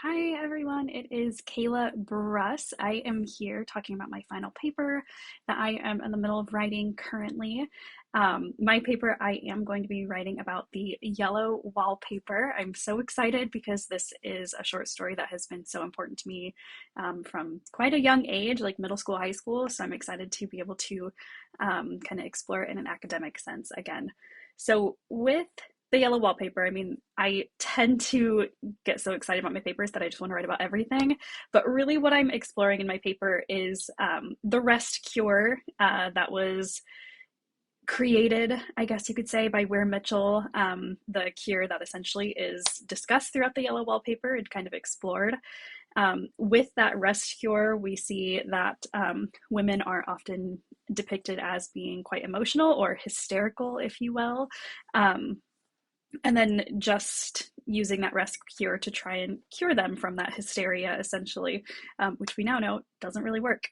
Hi everyone, it is Kayla Bruss. I am here talking about my final paper that I am in the middle of writing currently. My paper, I am going to be writing about the yellow wallpaper. I'm so excited because this is a short story that has been so important to me from quite a young age, like middle school, high school. So I'm excited to be able to kind of explore it in an academic sense again. So with the yellow wallpaper, I mean, I tend to get so excited about my papers that I just want to write about everything. But really, what I'm exploring in my paper is the rest cure that was created, I guess you could say, by Weir Mitchell, the cure that essentially is discussed throughout the yellow wallpaper and kind of explored. With that rest cure, we see that women are often depicted as being quite emotional or hysterical, if you will. And then just using that rest cure to try and cure them from that hysteria, essentially, which we now know doesn't really work.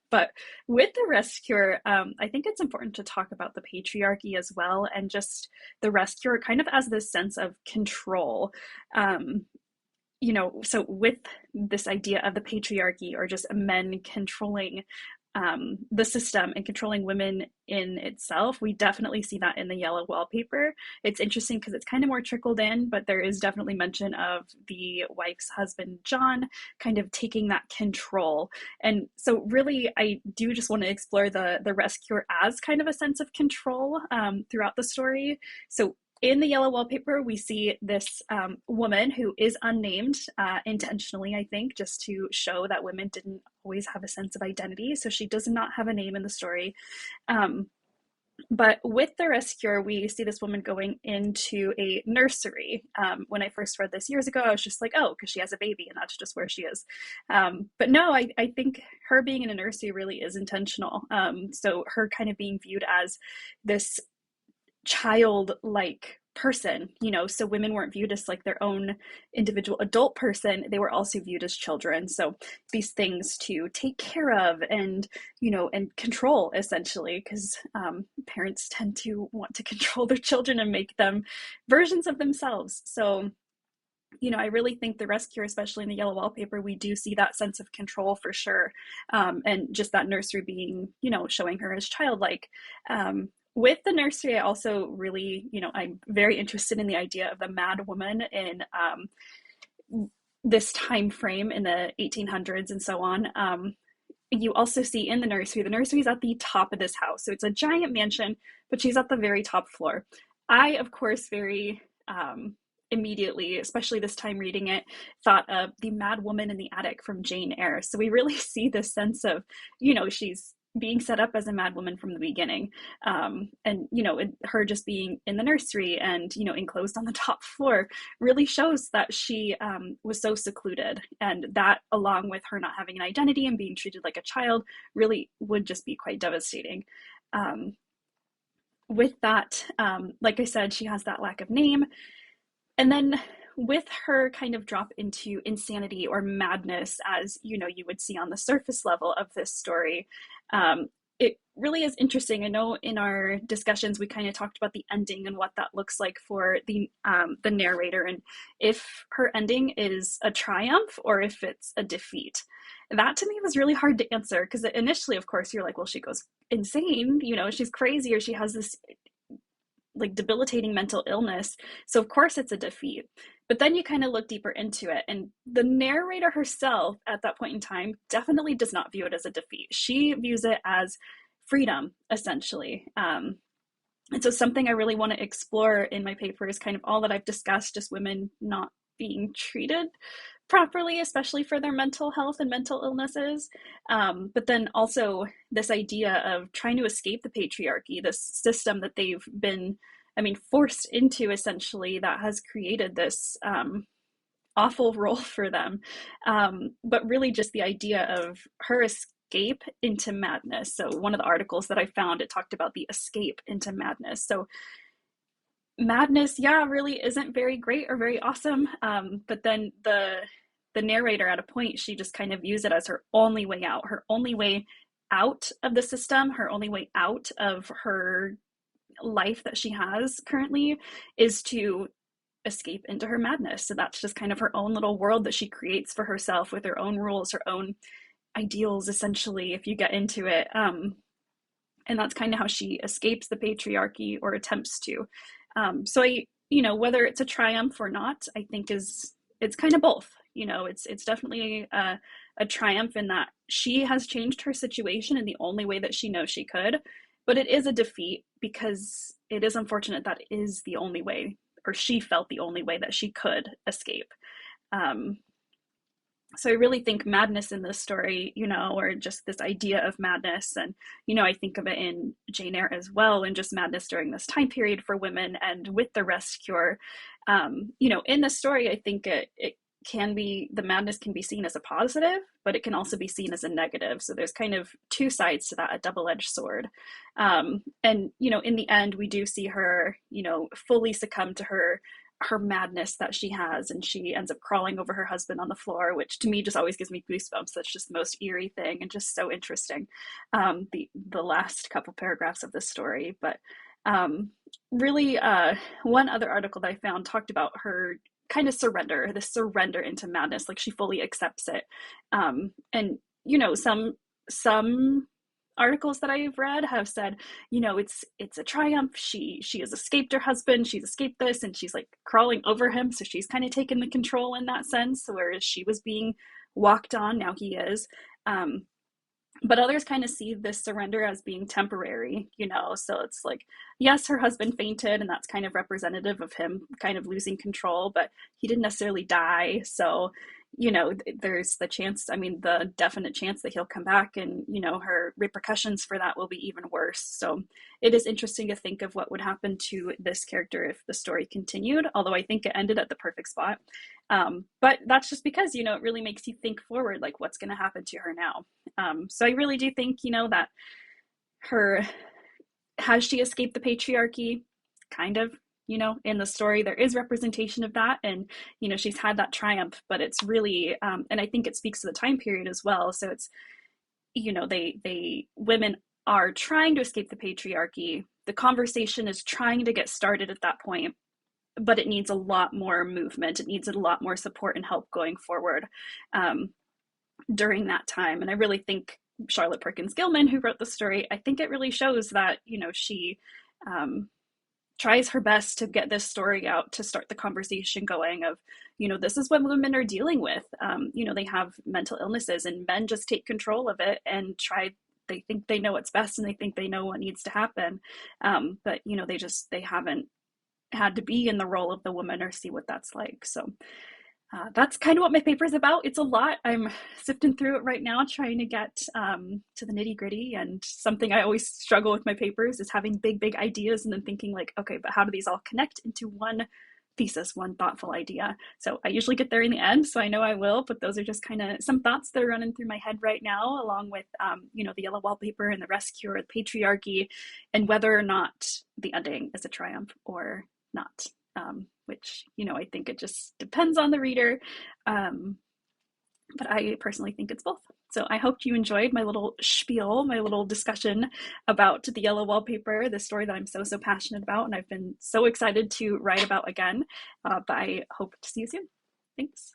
But with the rest cure, I think it's important to talk about the patriarchy as well, and just the rest cure kind of as this sense of control. So with this idea of the patriarchy or just men controlling the system and controlling women in itself, we definitely see that in the yellow wallpaper. It's interesting because it's kind of more trickled in, but there is definitely mention of the wife's husband, John, kind of taking that control. And so really, I do just want to explore the rescue as kind of a sense of control throughout the story. So in the yellow wallpaper, we see this woman who is unnamed intentionally, I think, just to show that women didn't always have a sense of identity. So she does not have a name in the story. But with the rescuer, we see this woman going into a nursery. When I first read this years ago, I was just like, oh, because she has a baby and that's just where she is. But no, I think her being in a nursery really is intentional. So her kind of being viewed as this childlike person, so women weren't viewed as like their own individual adult person. They were also viewed as children. So these things to take care of and, and control, essentially, because parents tend to want to control their children and make them versions of themselves. So I really think the rescue, especially in the yellow wallpaper, we do see that sense of control for sure. And just that nursery being, showing her as childlike. With the nursery, I also really, I'm very interested in the idea of the mad woman in this time frame in the 1800s and so on. You also see in the nursery is at the top of this house. So it's a giant mansion, but she's at the very top floor. I, of course, very immediately, especially this time reading it, thought of the mad woman in the attic from Jane Eyre. So we really see this sense of, she's being set up as a mad woman from the beginning. And, her just being in the nursery and, enclosed on the top floor really shows that she was so secluded. And that, along with her not having an identity and being treated like a child, really would just be quite devastating. With that, like I said, she has that lack of name. And then with her kind of drop into insanity or madness, as you would see on the surface level of this story, it really is interesting. I know in our discussions we kind of talked about the ending and what that looks like for the narrator, and if her ending is a triumph or if it's a defeat. That to me was really hard to answer because initially, of course, you're like, well, she goes insane, she's crazy, or she has this like debilitating mental illness. So of course it's a defeat. But then you kind of look deeper into it, and the narrator herself at that point in time definitely does not view it as a defeat. She views it as freedom, essentially. And so something I really want to explore in my paper is kind of all that I've discussed, just women not being treated properly, especially for their mental health and mental illnesses. But then also this idea of trying to escape the patriarchy, this system that they've been, forced into, essentially, that has created this awful role for them. But really just the idea of her escape into madness. So one of the articles that I found, it talked about the escape into madness. So madness, yeah, really isn't very great or very awesome. But then the narrator, at a point, she just kind of views it as her only way out of the system, her only way out of her life that she has currently, is to escape into her madness. So that's just kind of her own little world that she creates for herself with her own rules, her own ideals, essentially, if you get into it. And that's kind of how she escapes the patriarchy, or attempts to. So whether it's a triumph or not, I think it's kind of both. It's definitely a triumph in that she has changed her situation in the only way that she knows she could, but it is a defeat because it is unfortunate that is the only way, or she felt the only way that she could escape. Um, so I really think madness in this story, or just this idea of madness, and I think of it in Jane Eyre as well, and just madness during this time period for women and with the rest cure. In the story, I think it can be, the madness can be seen as a positive, but it can also be seen as a negative. So there's kind of two sides to that, a double-edged sword. And in the end, we do see her, fully succumb to her madness that she has, and she ends up crawling over her husband on the floor, which to me just always gives me goosebumps. That's just the most eerie thing, and just so interesting. The last couple paragraphs of this story, but really, one other article that I found talked about her kind of the surrender into madness, like she fully accepts it. And some articles that I've read have said, it's a triumph. She has escaped her husband. She's escaped this, and she's like crawling over him. So she's kind of taken the control in that sense. Whereas she was being walked on, now he is. But others kind of see this surrender as being temporary, So it's like, yes, her husband fainted, and that's kind of representative of him kind of losing control, but he didn't necessarily die. So there's the chance, the definite chance that he'll come back, and her repercussions for that will be even worse. So it is interesting to think of what would happen to this character if the story continued, although I think it ended at the perfect spot. But that's just because it really makes you think forward, like what's going to happen to her now. So I really do think that has she escaped the patriarchy? Kind of. In the story, there is representation of that, and she's had that triumph, but it's really and I think it speaks to the time period as well. So it's they women are trying to escape the patriarchy. The conversation is trying to get started at that point, but it needs a lot more movement. It needs a lot more support and help going forward during that time. And I really think Charlotte Perkins Gilman, who wrote the story, I think it really shows that she tries her best to get this story out, to start the conversation going of, this is what women are dealing with. They have mental illnesses, and men just take control of it and they think they know what's best, and they think they know what needs to happen. But, they haven't had to be in the role of the woman or see what that's like. So that's kind of what my paper is about. It's a lot. I'm sifting through it right now, trying to get to the nitty gritty. And something I always struggle with my papers is having big ideas and then thinking like, okay, but how do these all connect into one thesis, one thoughtful idea? So I usually get there in the end, so I know I will, but those are just kind of some thoughts that are running through my head right now, along with, the yellow wallpaper and the rescue, or the patriarchy, and whether or not the ending is a triumph or not. Which, I think it just depends on the reader. But I personally think it's both. So I hope you enjoyed my little spiel, my little discussion about the yellow wallpaper, the story that I'm so passionate about, and I've been so excited to write about again. But I hope to see you soon. Thanks.